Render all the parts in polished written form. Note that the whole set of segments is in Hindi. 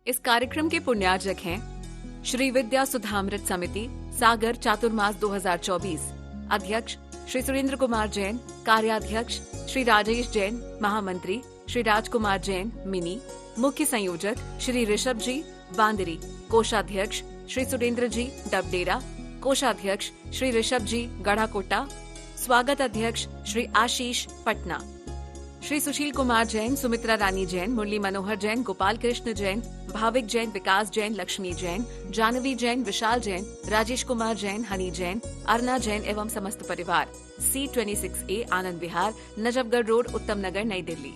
इस कार्यक्रम के पुण्यार्जक हैं श्री विद्या सुधामृत समिति सागर चातुर्मास 2024, अध्यक्ष श्री सुरेंद्र कुमार जैन, कार्याध्यक्ष श्री राजेश जैन, महामंत्री श्री राजकुमार जैन मिनी, मुख्य संयोजक श्री ऋषभ जी बांदरी, कोषाध्यक्ष श्री सुरेंद्र जी डबडेरा, कोषाध्यक्ष श्री ऋषभ जी गढ़ाकोटा, स्वागत अध्यक्ष श्री आशीष पटना। श्री सुशील कुमार जैन, सुमित्रा रानी जैन, मुरली मनोहर जैन, गोपाल कृष्ण जैन, भाविक जैन, विकास जैन, लक्ष्मी जैन, जानवी जैन, विशाल जैन, राजेश कुमार जैन, हनी जैन, अर्ना जैन एवं समस्त परिवार। C26A आनंद विहार, नजफगढ़ रोड, उत्तम नगर, नई दिल्ली।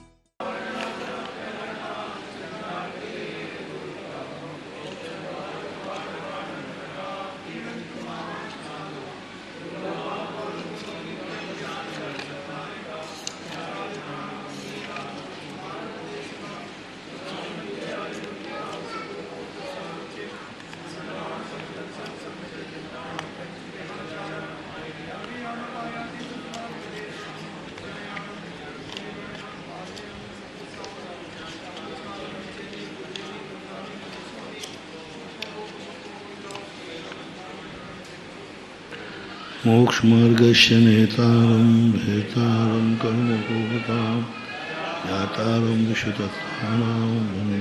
मोक्षमार्गस्य नेतारं भेतारं कर्मपूर्वतां ज्ञातारं विशुद्धतानां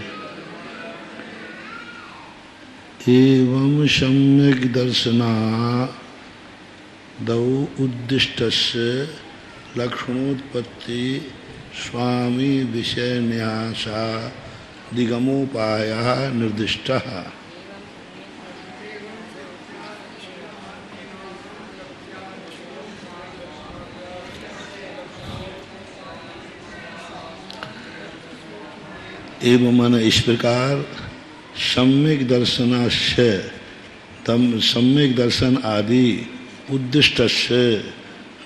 एवं सम्यक् दर्शनादौ उद्दिष्टस्य लक्षणोत्पत्ति स्वामी विषय न्यासादिगमोपायः निर्दिष्टः। एवं मन इस प्रकार सम्यक दर्शनास्य सम्यक दर्शन आदि उद्दिष्टस्य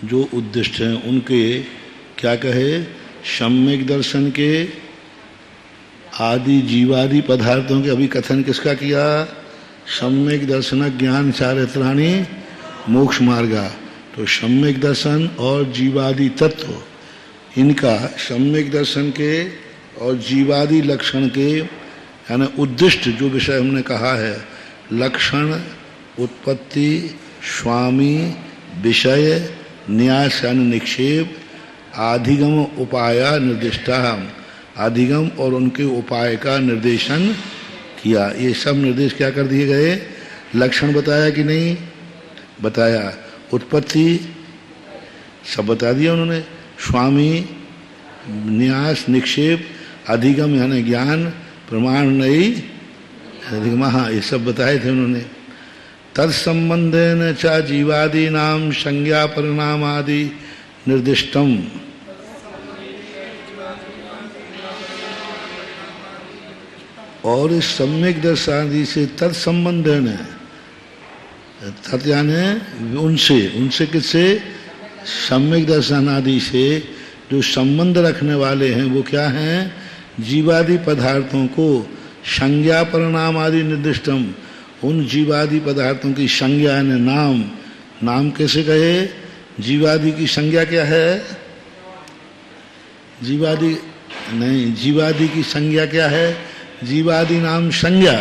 जो उद्दिष्ट हैं उनके क्या कहे, सम्यक दर्शन के आदि जीवादि पदार्थों के अभी कथन किसका किया, सम्यक दर्शन ज्ञान चारित्राणि मोक्ष मार्गा। तो सम्यक दर्शन और जीवादि तत्व इनका सम्यक दर्शन के और जीवादि लक्षण के यानी उद्दिष्ट जो विषय हमने कहा है, लक्षण उत्पत्ति स्वामी विषय न्यास यानी निक्षेप आधिगम उपाय निर्दिष्टा, आधिगम और उनके उपाय का निर्देशन किया। ये सब निर्देश क्या कर दिए गए, लक्षण बताया कि नहीं बताया, उत्पत्ति सब बता दिया उन्होंने, स्वामी न्यास निक्षेप अधिगम यानी ज्ञान प्रमाण नहीं अधिगम, हाँ ये सब बताए थे उन्होंने। तत्संबंधेन च जीवादि नाम संज्ञा परिणाम आदि निर्दिष्टम, और इस सम्यक दर्शनादि से तत्संबंधेन, तत् यानी उनसे किससे, सम्यक दर्शनादि से जो संबंध रखने वाले हैं वो क्या हैं, जीवादि पदार्थों को संज्ञा परिणाम आदि निर्दिष्टम, उन जीवादि पदार्थों की संज्ञा यानी नाम, नाम कैसे कहे, जीवादि की संज्ञा क्या है, जीवादि नहीं, जीवादि की संज्ञा क्या है, जीवादि नाम संज्ञा,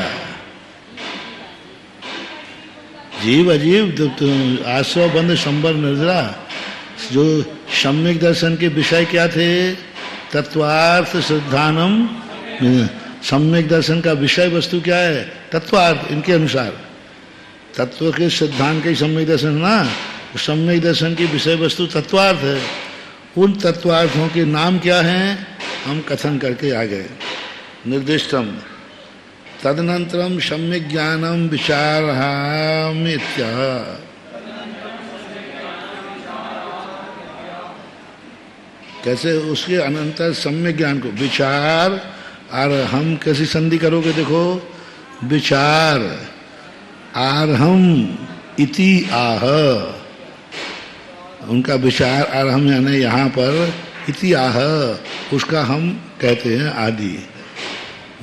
जीव अजीव आश्रव बंध संबर निर्जरा। जो सम्यक दर्शन के विषय क्या थे, तत्वार्थ सिद्धानम, सम्यक दर्शन का विषय वस्तु क्या है, तत्वार्थ, इनके अनुसार तत्व के सिद्धांत के सम्यक दर्शन ना, सम्यक दर्शन की विषय वस्तु तत्वार्थ है। उन तत्वार्थों के नाम क्या हैं हम कथन करके आ गए। निर्दिष्टम तदनंतरम सम्यक ज्ञानम विचारहामित्यः, कैसे उसके अनंतर सम्यक ज्ञान को विचार, और हम कैसी संधि करोगे, देखो विचार आरहम इति आह, उनका विचार आरहम यानी यहाँ पर इति आह, उसका हम कहते हैं आदि।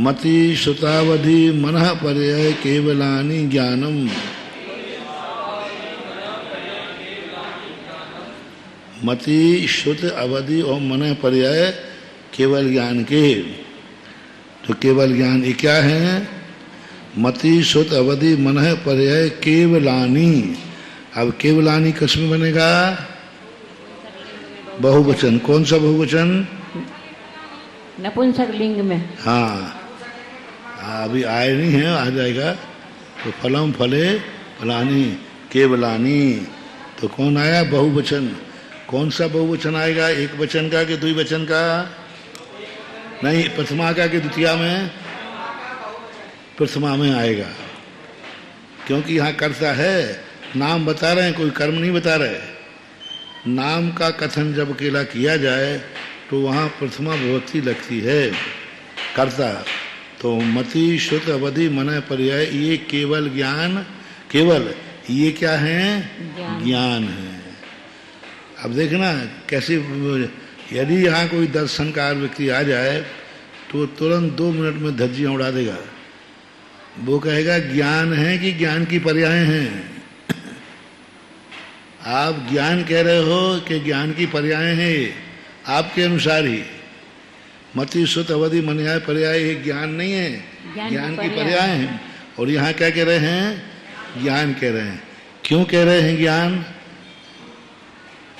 मति श्रुतावधि मनः पर्यय केवलानि ज्ञानम, मति श्रुत अवधि और मन पर्याय केवल ज्ञान के। तो केवल ज्ञान ये क्या है? मति सुत अवधि मनः पर्याय केवलानी। अब केवलानी किसमें बनेगा? बहुवचन। कौन सा बहुवचन? नपुंसक लिंग में। हाँ, अभी आए नहीं है, आ जाएगा। तो फलम फले फलानी केवलानी, तो कौन आया? बहुवचन। कौन सा बहुवचन आएगा? एक वचन का कि द्विवचन का? नहीं, प्रथमा का कि द्वितीया में? प्रथमा में आएगा, क्योंकि यहाँ कर्ता है, नाम बता रहे हैं, कोई कर्म नहीं बता रहे। नाम का कथन जब अकेला किया जाए तो वहाँ प्रथमा विभक्ति लगती है, कर्ता। तो मति श्रुत अवधि मनः पर्याय, ये केवल ज्ञान, केवल ये क्या है? ज्ञान है। अब देखना कैसे, यदि यहाँ कोई दर्शनकार व्यक्ति आ जाए तो तुरंत 2 मिनट में धज्जियाँ उड़ा देगा। वो कहेगा ज्ञान है कि ज्ञान की पर्याय हैं? आप ज्ञान कह रहे हो कि ज्ञान की पर्याय है? आपके अनुसार ही मति सुत अवधि मनः पर्याय, ये ज्ञान नहीं है, ज्ञान की पर्याय है। और यहाँ क्या कह रहे हैं? ज्ञान कह रहे हैं। क्यों कह रहे हैं ज्ञान?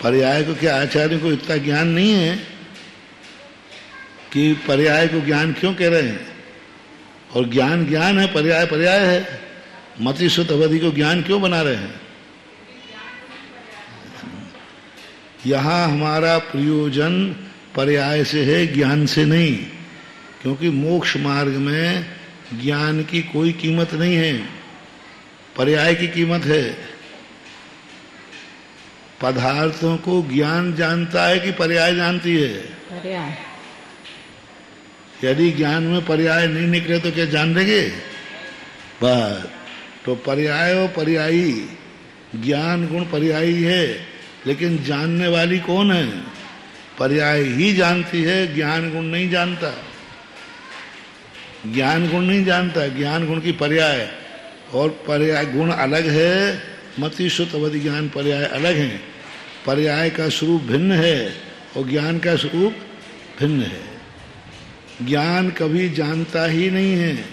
पर्याय को क्या आचार्य को इतना ज्ञान नहीं है कि पर्याय को ज्ञान क्यों कह रहे हैं? और ज्ञान ज्ञान है, पर्याय पर्याय है। मति सुत अवधि को ज्ञान क्यों बना रहे हैं? यहाँ हमारा प्रयोजन पर्याय से है, ज्ञान से नहीं। क्योंकि मोक्ष मार्ग में ज्ञान की कोई कीमत नहीं है, पर्याय की कीमत है। पदार्थों को ज्ञान जानता है कि पर्याय जानती है? पर्याय। यदि ज्ञान में पर्याय नहीं निकले तो क्या जान लेंगे? बस, तो पर्याय और पर्यायी, ज्ञान गुण पर्यायी है, लेकिन जानने वाली कौन है? पर्याय ही जानती है, ज्ञान गुण नहीं जानता। ज्ञान गुण नहीं जानता, ज्ञान गुण की पर्याय और पर्याय गुण अलग है। मति सुत अवधि ज्ञान पर्याय अलग है। पर्याय का स्वरूप भिन्न है और ज्ञान का स्वरूप भिन्न है। ज्ञान कभी जानता ही नहीं है।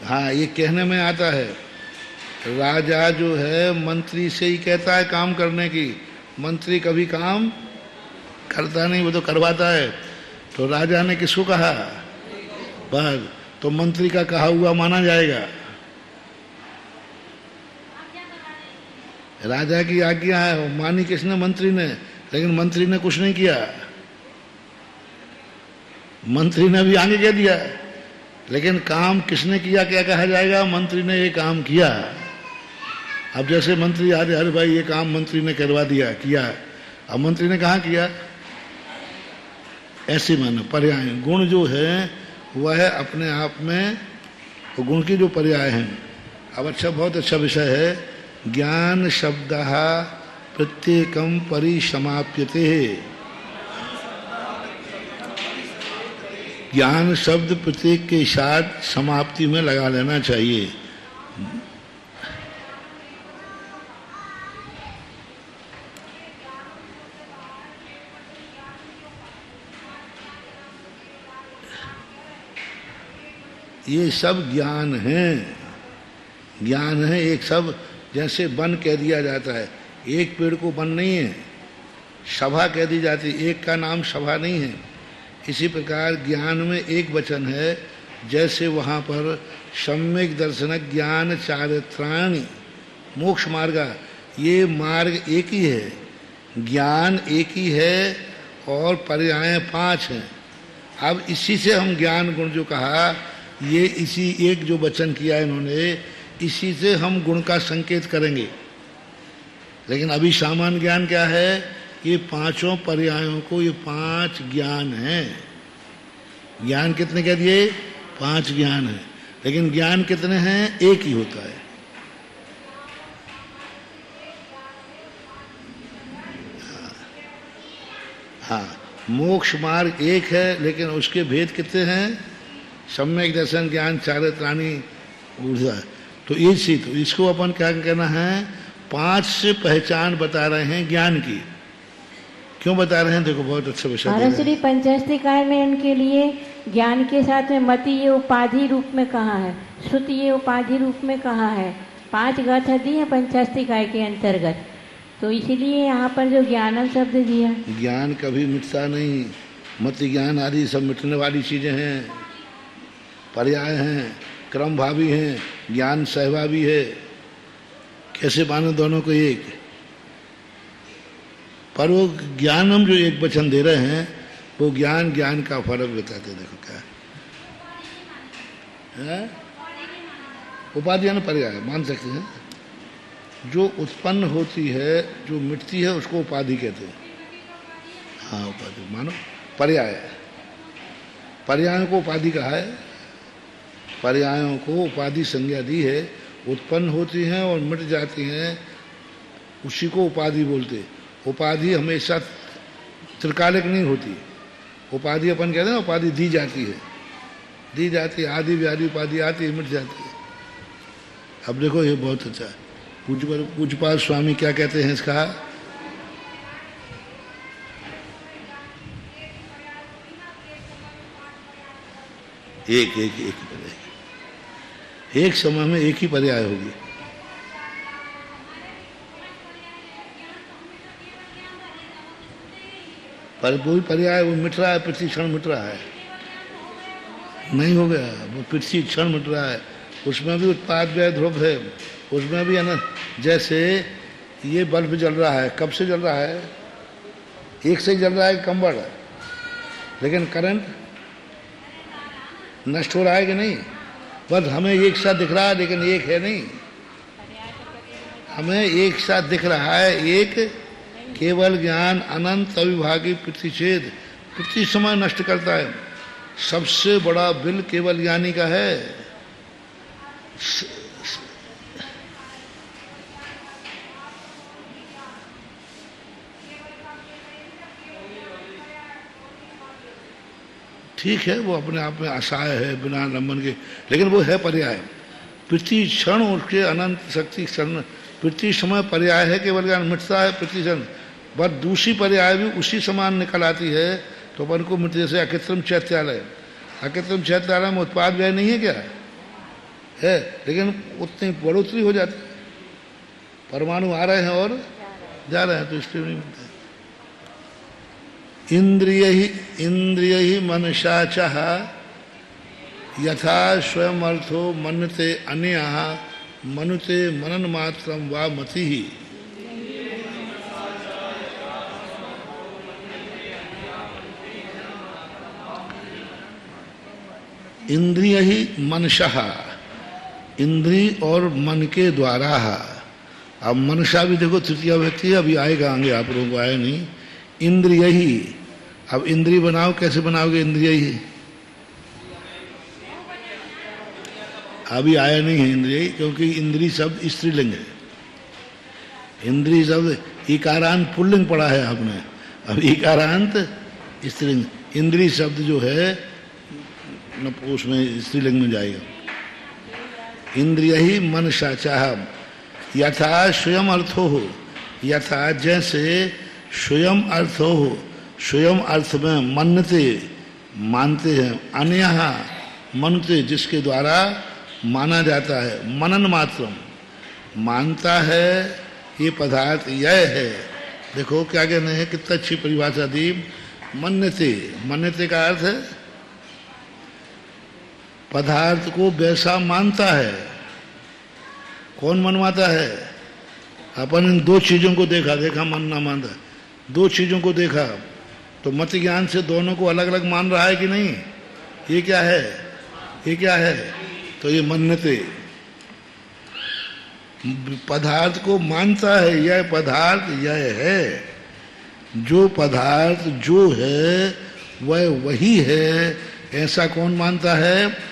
हाँ, ये कहने में आता है, राजा जो है मंत्री से ही कहता है काम करने की, मंत्री कभी काम करता नहीं, वो तो करवाता है। तो राजा ने किसको कहा? बस, तो मंत्री का कहा हुआ माना जाएगा। राजा की आज्ञा है, मानी किसने? मंत्री ने। लेकिन मंत्री ने कुछ नहीं किया, मंत्री ने भी आगे कह दिया, लेकिन काम किसने किया? क्या कहा जाएगा? मंत्री ने ये काम किया। अब जैसे मंत्री आ जाए, अरे भाई ये काम मंत्री ने करवा दिया, किया। अब मंत्री ने कहाँ किया? ऐसे माना। पर्याय गुण जो है वह अपने आप में, वो गुण की जो पर्याय है। अब अच्छा, बहुत अच्छा विषय है। ज्ञान शब्दः प्रत्येकम परिसमाप्यते। ज्ञान शब्द प्रत्येक के साथ समाप्ति में लगा लेना चाहिए। ये सब ज्ञान है, ज्ञान है। एक सब, जैसे वन कह दिया जाता है, एक पेड़ को वन नहीं है, सभा कह दी जाती है, एक का नाम सभा नहीं है। इसी प्रकार ज्ञान में एक वचन है, जैसे वहाँ पर सम्यक दर्शन ज्ञान चारित्राणि मोक्ष मार्ग, ये मार्ग एक ही है, ज्ञान एक ही है और पर्याय 5 हैं। अब इसी से हम ज्ञान गुण जो कहा, ये इसी एक जो वचन किया इन्होंने, इसी से हम गुण का संकेत करेंगे। लेकिन अभी सामान्य ज्ञान क्या है? ये पांचों पर्यायों को, ये 5 ज्ञान हैं। ज्ञान कितने कह दिए? 5 ज्ञान है। लेकिन ज्ञान कितने हैं? एक ही होता है। हाँ, मोक्ष मार्ग एक है, लेकिन उसके भेद कितने हैं? सम्यक दर्शन ज्ञान चारित्राणि ऊर्जा। तो इसी, तो इसको अपन क्या कहना है? 5 से पहचान बता रहे हैं ज्ञान की। क्यों बता रहे हैं? देखो बहुत अच्छा विषय दे रहे हैं। श्री पंचहस्तिकाय में उनके लिए ज्ञान के साथ में मति ये उपाधि रूप में कहा है, श्रुति ये उपाधि रूप में कहा है, 5 गाथा दी है पंचहस्तिकाय के अंतर्गत, तो इसीलिए यहाँ पर जो ज्ञानम शब्द दिया। ज्ञान कभी मिटता नहीं, मति ज्ञान आदि सब मिटने वाली चीजें हैं, पर्याय हैं, क्रम भावी हैं, ज्ञान सहभावी है। कैसे माने दोनों को एक? पर वो ज्ञान हम जो एक वचन दे रहे हैं वो ज्ञान ज्ञान का फर्क बताते हैं। देखो क्या है, उपाधि न पर्याय मान सकते हैं। जो उत्पन्न होती है, जो मिटती है, उसको उपाधि कहते हैं। हाँ उपाधि मानो पर्याय, पर्यायों को उपाधि कहा है, पर्यायों को उपाधि संज्ञा दी है। उत्पन्न होती हैं और मिट जाती हैं, उसी को उपाधि बोलते। उपाधि हमेशा त्रिकालिक नहीं होती। उपाधि अपन कहते हैं उपाधि दी जाती है, दी जाती है, आदि व्याधि उपाधि आती है, मिट जाती है। अब देखो ये बहुत अच्छा है। पूज्यपाद स्वामी क्या कहते हैं इसका? एक एक एक ही पर्याय, एक समय में एक ही पर्याय होगी। पर वही पर्याय वो मिट रहा है, प्रति क्षण मिट रहा है, नहीं हो गया वो प्रति क्षण मिट रहा है। उसमें भी उत्पाद व्यय ध्रुव है, उसमें भी अनंत। जैसे ये बल्ब जल रहा है, कब से जल रहा है? एक से ही जल रहा है, कम बढ़ रहा है, लेकिन करंट नष्ट हो रहा है कि नहीं? बस हमें एक साथ दिख रहा है, लेकिन एक है नहीं। हमें एक साथ दिख रहा है, एक केवल ज्ञान अनंत अविभागी प्रतिषेध प्रति समय नष्ट करता है। सबसे बड़ा बिल केवल ज्ञानी का है। ठीक है, वो अपने आप में असहाय है, बिना लंबन के, लेकिन वो है पर्याय। प्रति क्षण उसके अनंत शक्ति क्षण, प्रति समय पर्याय है, केवल ज्ञान मिटता है प्रति क्षण। बस दूसरी पर्याय भी उसी समान निकल आती है, तो अपन को मिट। जैसे अकृत्रिम चैत्यालय, अकृत्रिम चैत्यालय में उत्पाद व्यय नहीं है क्या है, लेकिन उतनी बढ़ोतरी हो जाती है। परमाणु आ रहे हैं और जा रहे हैं, तो इसलिए नहीं मिलता। इंद्रिय ही मनसा चाह यथा स्वयं अर्थो मन्यते अन्यः मनुते मनन मात्रम वा मति ही। इंद्रिय ही मनशः, इंद्री और मन के द्वारा। अब मनसा भी देखो तृतीय व्यक्ति है, अभी आएगा आगे, आप लोगों को आया नहीं। इंद्रिय ही, अब इंद्रिय बनाओ, कैसे बनाओगे इंद्रिय ही? अभी आया नहीं है इंद्रिय, क्योंकि इंद्रिय शब्द स्त्रीलिंग है। इंद्रिय शब्द इकारांत पुल्लिंग पढ़ा है आपने, अब इकारांत स्त्रीलिंग। इंद्रिय शब्द जो है उसमें स्त्रीलिंग में जाएगा। इंद्रिय ही मनसा चाह यथा स्वयं अर्थो हो, यथा जैसे स्वयं अर्थ हो, स्वयं अर्थ में मन्यते मानते हैं, अन्यः मनते जिसके द्वारा माना जाता है, मनन मात्रम मानता है, ये पदार्थ यह है। देखो क्या कहने हैं, कितना अच्छी परिभाषा दी। मन्यते, मन्यते का अर्थ है पदार्थ को वैसा मानता है। कौन मनवाता है? अपन इन दो चीजों को देखा मानना मानता, दो चीजों को देखा तो मत ज्ञान से दोनों को अलग अलग मान रहा है कि नहीं? ये क्या है, ये क्या है? तो ये मन्यते पदार्थ को मानता है, यह पदार्थ यह है। जो पदार्थ जो है वह वही है, ऐसा कौन मानता है?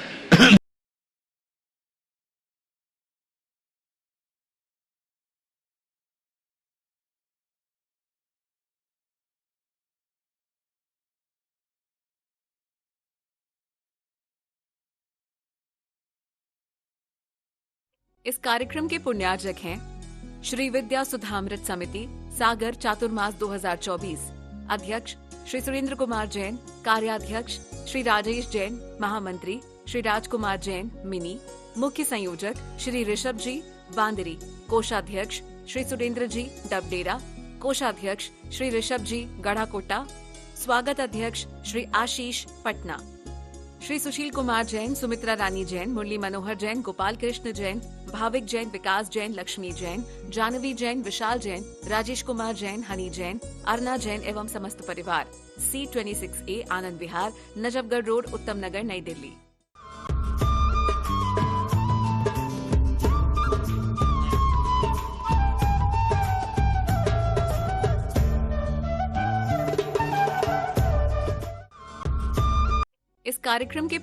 इस कार्यक्रम के पुण्यार्जक हैं श्री विद्या सुधामृत समिति, सागर, चातुर्मास 2024। अध्यक्ष श्री सुरेंद्र कुमार जैन, कार्याध्यक्ष श्री राजेश जैन, महामंत्री श्री राजकुमार जैन मिनी, मुख्य संयोजक श्री ऋषभ जी बांदरी, कोषाध्यक्ष श्री सुरेंद्र जी डबडेरा, कोषाध्यक्ष श्री ऋषभ जी गढ़ाकोटा, स्वागत अध्यक्ष श्री आशीष पटना। श्री सुशील कुमार जैन, सुमित्रा रानी जैन, मुरली मनोहर जैन, गोपाल कृष्ण जैन, भाविक जैन, विकास जैन, लक्ष्मी जैन, जानवी जैन, विशाल जैन, राजेश कुमार जैन, हनी जैन, अर्ना जैन एवं समस्त परिवार। C26A आनंद विहार, नजफगढ़ रोड, उत्तम नगर, नई दिल्ली। इस कार्यक्रम के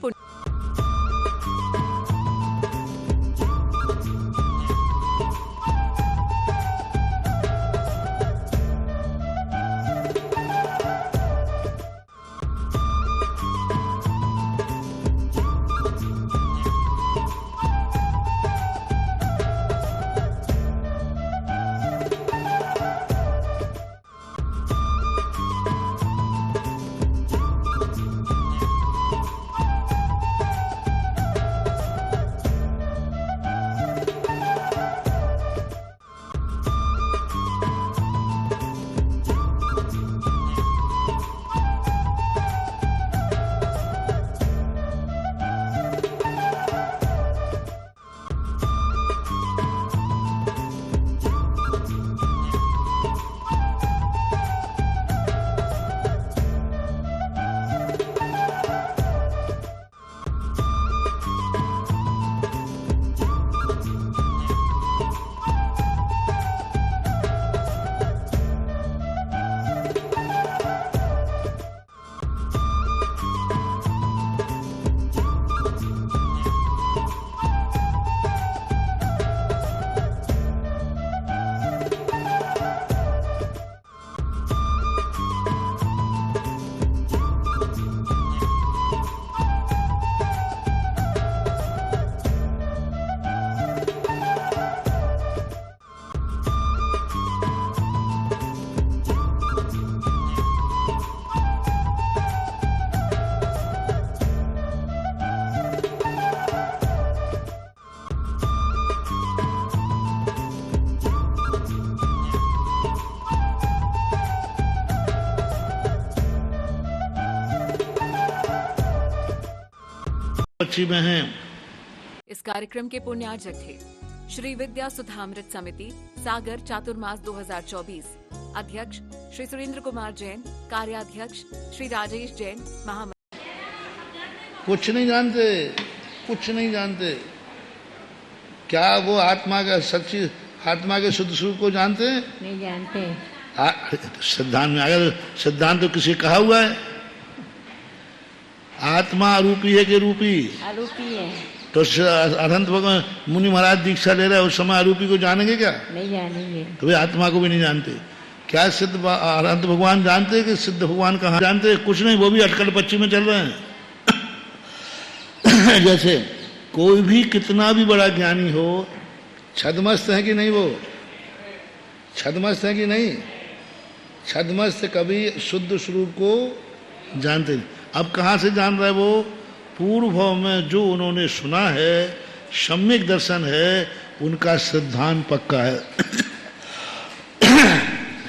अच्छी में हैं। इस कार्यक्रम के पुण्यार्जक थे श्री विद्या सुधामृत समिति, सागर, चातुर्मास 2024। अध्यक्ष श्री सुरेंद्र कुमार जैन, कार्याध्यक्ष श्री राजेश जैन, महामंत्री। कुछ नहीं जानते, कुछ नहीं जानते। क्या वो आत्मा का सच्ची आत्मा के शुद्ध स्वरूप को जानते हैं? नहीं जानते। सिद्धांत में अगर सिद्धांत तो किसी कहा हुआ है आत्मा अरूपी है कि रूपी? अरूपी है। तो अनंत भगवान मुनि महाराज दीक्षा ले रहे हैं, उस समय अरूपी को जानेंगे क्या? नहीं जानेंगे। तो वे आत्मा को भी नहीं जानते। क्या सिद्ध अनंत भगवान जानते हैं कि सिद्ध भगवान कहाँ जानते हैं? कुछ नहीं, वो भी अटकल पच्ची में चल रहे हैं। जैसे कोई भी कितना भी बड़ा ज्ञानी हो, छद्मस्त है कि नहीं? वो छद्मस्त है कि नहीं? छद्मस्त कभी शुद्ध स्वरूप को जानते नहीं। अब कहाँ से जान रहा है वो? पूर्व भाव में जो उन्होंने सुना है, सम्यक दर्शन है, उनका सिद्धांत पक्का है।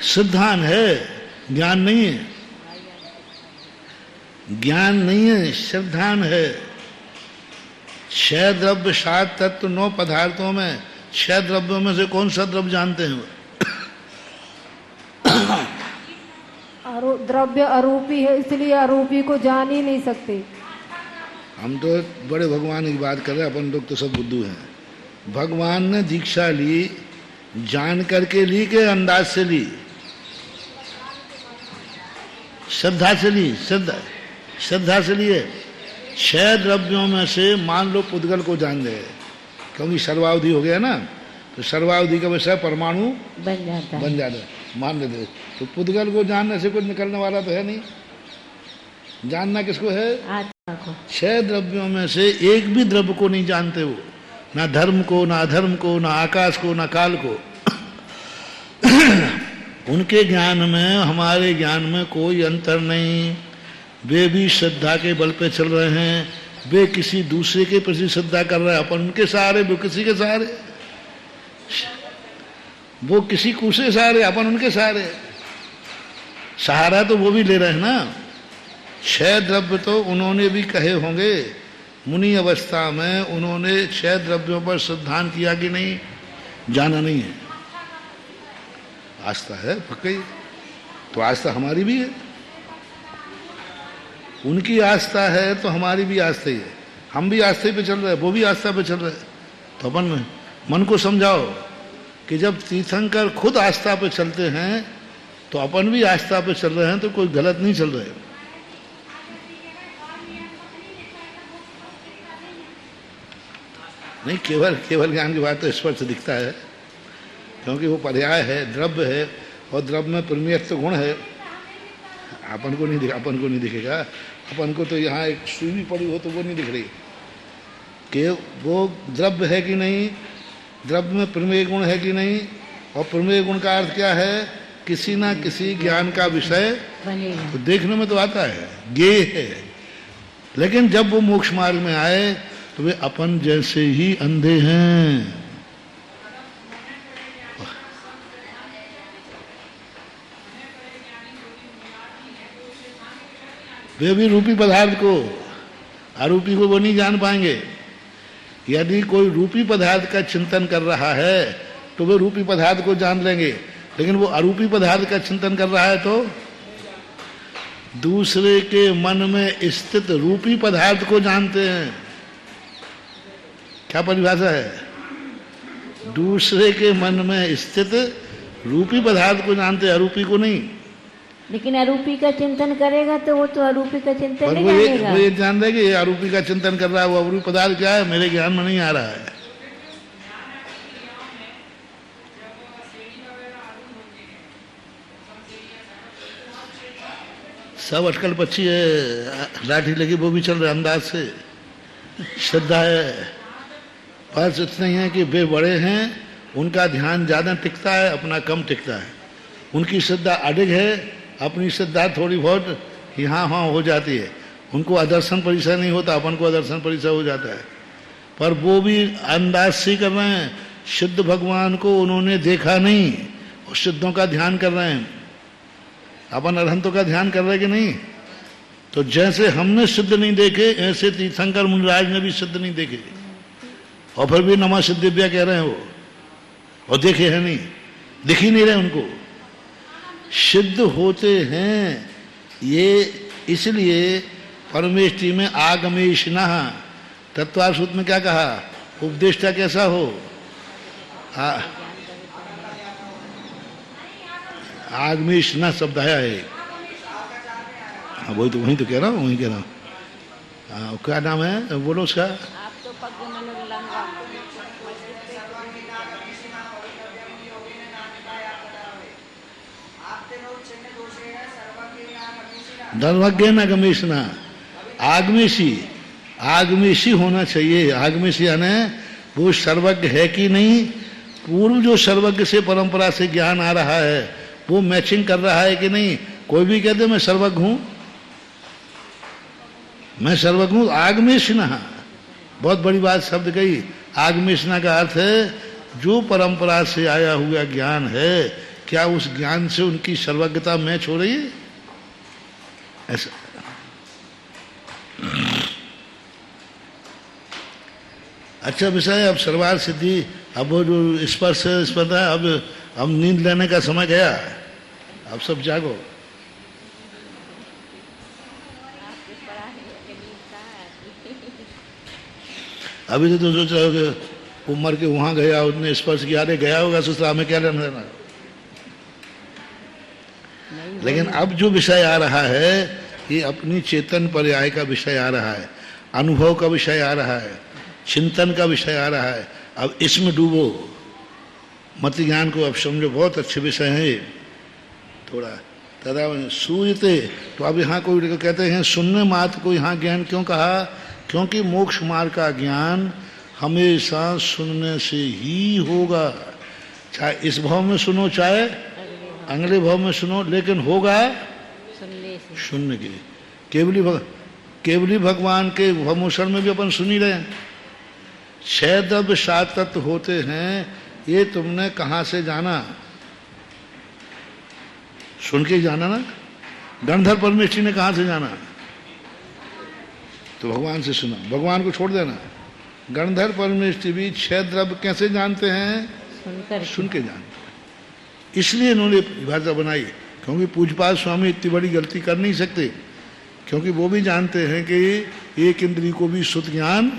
सिद्धांत है, ज्ञान नहीं है। ज्ञान नहीं है, सिद्धांत है। 6 द्रव्य 7 तत्व 9 पदार्थों में 6 द्रव्यों में से कौन सा द्रव्य जानते हैं? द्रव्य अरूपी है, इसलिए अरूपी को जान ही नहीं सकते। हम तो बड़े भगवान की बात कर रहे हैं, अपन लोग तो सब बुद्धू हैं। भगवान ने दीक्षा ली, जान करके ली के अंदाज से ली? श्रद्धा से ली। श्रद्धा से लिए। 6 द्रव्यों में से मान लो पुद्गल को जान गए, क्योंकि सर्वावधि हो गया ना, तो सर्वावधि का विषय परमाणु बन जाता है, मान लेते। तो पुद्गल को जानने से कुछ निकलने वाला तो है नहीं। जानना किसको है? आत्मा को। 6 द्रव्यों में से एक भी द्रव्य को नहीं जानते वो, ना धर्म को, ना अधर्म को, ना आकाश को, ना काल को। उनके ज्ञान में हमारे ज्ञान में कोई अंतर नहीं। वे भी श्रद्धा के बल पे चल रहे हैं, वे किसी दूसरे के प्रति श्रद्धा कर रहे हैं, अपन उनके सहारे, वो किसी के सहारे, वो किसी दूसरे सहारे, अपन उनके सहारे। सहारा तो वो भी ले रहे हैं ना। 6 द्रव्य तो उन्होंने भी कहे होंगे, मुनि अवस्था में उन्होंने 6 द्रव्यों पर श्रद्धान किया कि नहीं, जाना नहीं है। आस्था है पक्की, तो आस्था हमारी भी है। उनकी आस्था है तो हमारी भी आस्था ही है। हम भी आस्था पे चल रहे हैं, वो भी आस्था पे चल रहे हैं। तो अपन मन को समझाओ कि जब तीर्थंकर खुद आस्था पे चलते हैं तो अपन भी आस्था पे चल रहे हैं, तो कोई गलत नहीं चल रहे। नहीं, केवल ज्ञान की बात तो स्पष्ट दिखता है, क्योंकि वो पर्याय है, द्रव्य है, और द्रव्य में प्रमेयत्व गुण है। अपन को नहीं दिखेगा। अपन को तो यहाँ एक सुई भी पड़ी हो तो वो नहीं दिख रही कि वो द्रव्य है कि नहीं, द्रव्य में प्रमेय गुण है कि नहीं। और प्रमेय गुण का अर्थ क्या है, किसी ना किसी ज्ञान का विषय तो देखने में तो आता है, ज्ञेय है। लेकिन जब वो मोक्ष मार्ग में आए तो वे अपन जैसे ही अंधे हैं। वे भी रूपी पदार्थ को, आरूपी को वो नहीं जान पाएंगे। यदि कोई रूपी पदार्थ का चिंतन कर रहा है तो वे रूपी पदार्थ को जान लेंगे, लेकिन वो अरूपी पदार्थ का चिंतन कर रहा है तो दूसरे के मन में स्थित रूपी पदार्थ को जानते हैं। क्या परिभाषा है? दूसरे के मन में स्थित रूपी पदार्थ को जानते हैं, अरूपी को नहीं। लेकिन अरूपी का चिंतन करेगा तो वो तो अरूपी का चिंतन नहीं जानेगा। वो ये जान रहे कि ये अरूपी का चिंतन कर रहा है, वो अरूपी पदार्थ क्या है मेरे ज्ञान में नहीं आ रहा है। सब अटकल पक्षी है, लाठी लगी वो भी चल रहे अंदाज से। श्रद्धा है, बस इतना ही है कि वे बड़े हैं, उनका ध्यान ज्यादा टिकता है, अपना कम टिकता है। उनकी श्रद्धा अडिग है, अपनी श्रद्धा थोड़ी बहुत यहाँ वहाँ हो जाती है। उनको अदर्शन परिचय नहीं होता, अपन को अदर्शन परिचय हो जाता है। पर वो भी अंदाज से कर रहे हैं। सिद्ध भगवान को उन्होंने देखा नहीं और सिद्धों का ध्यान कर रहे हैं। अपन अरहंतों का ध्यान कर रहे कि नहीं? तो जैसे हमने सिद्ध नहीं देखे, ऐसे तीर्थंकर मुनिराज ने भी सिद्ध नहीं देखे, और फिर भी नमः सिद्धिव्या कह रहे हैं वो, और देखे हैं नहीं, दिख ही नहीं रहे उनको। सिद्ध होते हैं ये इसलिए परमेष्टि में आगमेशना, तत्वार सूत्र में क्या कहा, उपदेष्टा कैसा हो, आगमेशना शब्द आया है। हाँ वही तो कह रहा हूँ, वही कह रहा हूँ। क्या नाम है बोलो उसका? धर्मज्ञ न गमेशना, आगमेशी होना चाहिए। आगमेशी यानी वो सर्वज्ञ है कि नहीं, पूर्व जो सर्वज्ञ से परंपरा से ज्ञान आ रहा है वो मैचिंग कर रहा है कि नहीं। कोई भी कहते मैं सर्वज्ञ हूं, मैं सर्वज्ञ हूं। आगमेशना, बहुत बड़ी बात शब्द कही। आगमेशना का अर्थ है जो परंपरा से आया हुआ ज्ञान है, क्या उस ज्ञान से उनकी सर्वज्ञता मैच हो रही है? ऐसा अच्छा विषय। अब सर्वार सिद्धि, अब वो जो स्पर्श स्पर्धा, अब नींद लेने का समय गया, अब सब जागो। अभी तो सोच रहे हो कि उम्र के वहां गया, उसने स्पर्श किया, अरे गया होगा ससुराल में, क्या लेना देना। लेकिन अब जो विषय आ रहा है ये अपनी चेतन पर्याय का विषय आ रहा है, अनुभव का विषय आ रहा है, चिंतन का विषय आ रहा है। अब इसमें डूबो, मति ज्ञान को अब समझो, बहुत अच्छे विषय है। थोड़ा तदा सूयते, तो अब यहाँ कोई कहते हैं सुनने मात्र को यहाँ ज्ञान क्यों कहा? क्योंकि मोक्ष मार्ग का ज्ञान हमेशा सुनने से ही होगा। चाहे इस भाव में सुनो चाहे अगले भाव में सुनो, लेकिन होगा सुनने से। शून्य के। केवली भगवान के भमोषण में भी अपन सुन ही रहे हैं। 6 द्रव्य 7 तत्व होते हैं, ये तुमने कहां से जाना? सुन के ही जाना ना। गणधर परमेष्ठी ने कहां से जाना? तो भगवान से सुना, भगवान को छोड़ देना। गणधर परमेष्ठी भी 6 द्रव्य कैसे जानते हैं? सुनकर सुन के जानते। इसलिए इन्होंने भाषा बनाई, क्योंकि पूज्यपाद स्वामी इतनी बड़ी गलती कर नहीं सकते, क्योंकि वो भी जानते हैं कि एक इंद्रिय को भी शुद्ध ज्ञान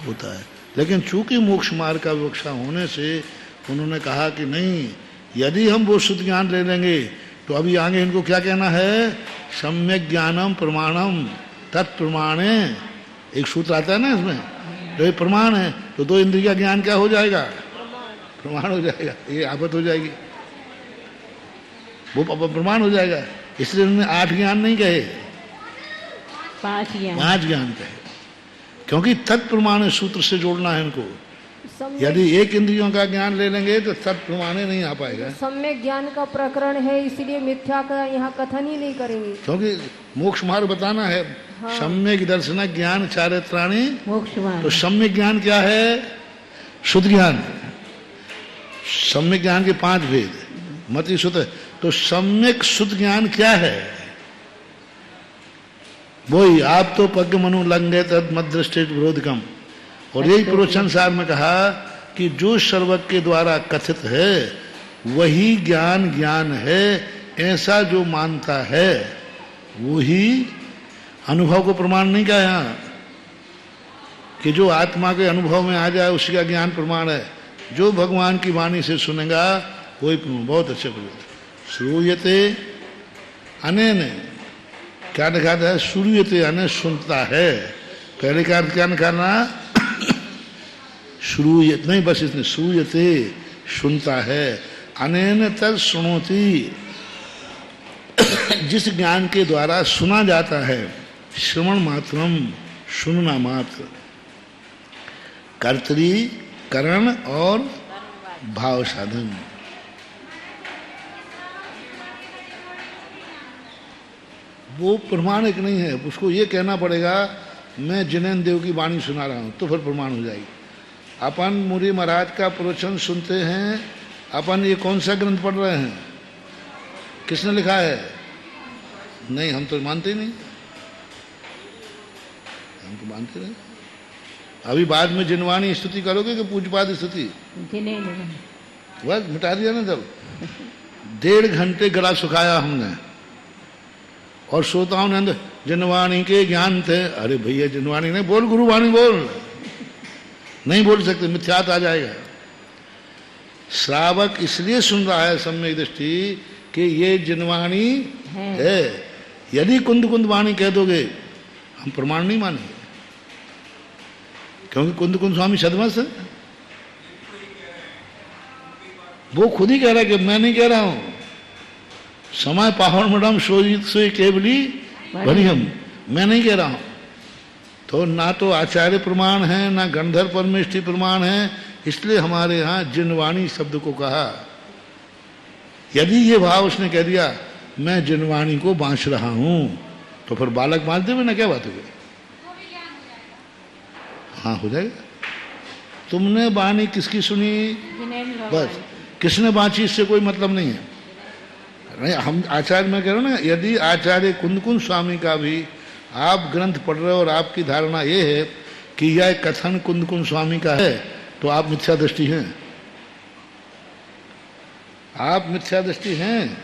होता है। लेकिन चूंकि मोक्ष मार्ग का विवक्षा होने से उन्होंने कहा कि नहीं, यदि हम वो शुद्ध ज्ञान ले लेंगे तो अभी आगे इनको क्या कहना है? सम्यक ज्ञानम प्रमाणम तत्प्रमाणे, एक सूत्र आता है ना इसमें, तो ये प्रमाण है, तो 2 इंद्रिय का ज्ञान क्या हो जाएगा? प्रमाण हो जाएगा। ये आफत हो जाएगी, वो प्रमाण हो जाएगा। इसलिए उन्होंने 8 ज्ञान नहीं कहे, 5 ज्ञान कहे, क्योंकि तत्प्रमाण सूत्र से जोड़ना है इनको। यदि एक इंद्रियों का ज्ञान ले लेंगे तो तत्प्रमाण नहीं आ पाएगा। सम्यक ज्ञान का प्रकरण है, इसलिए मिथ्या का यहाँ कथन ही नहीं करेंगे, क्योंकि मोक्ष मार्ग बताना है। सम्यक दर्शन ज्ञान चारित्राणि मोक्ष मार्ग। तो सम्यक ज्ञान क्या है? शुद्ध ज्ञान। सम्यक ज्ञान के 5 भेद, मति शुद्ध। तो सम्यक शुद्ध ज्ञान क्या है? वही आप तो पग मनु लंगे तद मद दृष्टि विरोधकम। और यही प्रवचन साहब में कहा कि जो सर्वज्ञ के द्वारा कथित है वही ज्ञान ज्ञान है, ऐसा जो मानता है वही अनुभव को प्रमाण नहीं कहा यहाँ कि जो आत्मा के अनुभव में आ जाए उसी का ज्ञान प्रमाण है। जो भगवान की वाणी से सुनेगा वही बहुत अच्छे प्रयोग। श्रूयते अनेन, क्या दिखाता है? श्रूयते अने सुनता है। पहले का अर्थ क्या निकालना? श्रूयते नहीं, बस इसने श्रूयते सुनता है, अनेन तद सुनोति जिस ज्ञान के द्वारा सुना जाता है, श्रवण मात्रम सुनना मात्र, कर्तरी करण और भाव साधन। वो प्रमाणिक नहीं है, उसको ये कहना पड़ेगा मैं जिनेन्द्र देव की वाणी सुना रहा हूं, तो फिर प्रमाण हो जाएगी। अपन मुरी महाराज का प्रवचन सुनते हैं, अपन ये कौन सा ग्रंथ पढ़ रहे हैं? किसने लिखा है? नहीं, हम तो मानते ही नहीं, हम तो मानते नहीं। अभी बाद में जिनवाणी स्तुति करोगे कि पूज्यपाद स्तुति? बस मिटा दिया ना तब। 1.5 घंटे गला सुखाया हमने, और श्रोताओं ने अंदर जिनवाणी के ज्ञान थे। अरे भैया जिनवाणी नहीं बोल, गुरुवाणी बोल। नहीं बोल सकते, मिथ्यात आ जाएगा। श्रावक इसलिए सुन रहा है सम्यक दृष्टि कि ये जिनवाणी है। यदि कुंद कुंद वाणी कह दोगे हम प्रमाण नहीं मानेंगे, क्योंकि कुंद कुंद स्वामी सदमस है। वो खुद ही कह रहा है कि मैं नहीं कह रहा हूं। समय पाहन मडम सोजित सोई केवली भरी हम, मैं नहीं कह रहा हूं। तो ना तो आचार्य प्रमाण है, ना गंधर्व परमेष्ठी प्रमाण है, इसलिए हमारे यहां जिनवाणी शब्द को कहा। यदि ये भाव उसने कह दिया मैं जिनवाणी को बांच रहा हूं, तो फिर बालक बांचते हुए ना क्या बात हो गई? हाँ हो जाएगा। तुमने वाणी किसकी सुनी? बस, किसने बांची इससे कोई मतलब नहीं है। नहीं, हम आचार्य में कह रहे हो ना, यदि आचार्य कुंद कुंद स्वामी का भी आप ग्रंथ पढ़ रहे हो और आपकी धारणा ये है कि यह कथन कुंद कुंद स्वामी का है, तो आप मिथ्या दृष्टि हैं। आप मिथ्या दृष्टि हैं।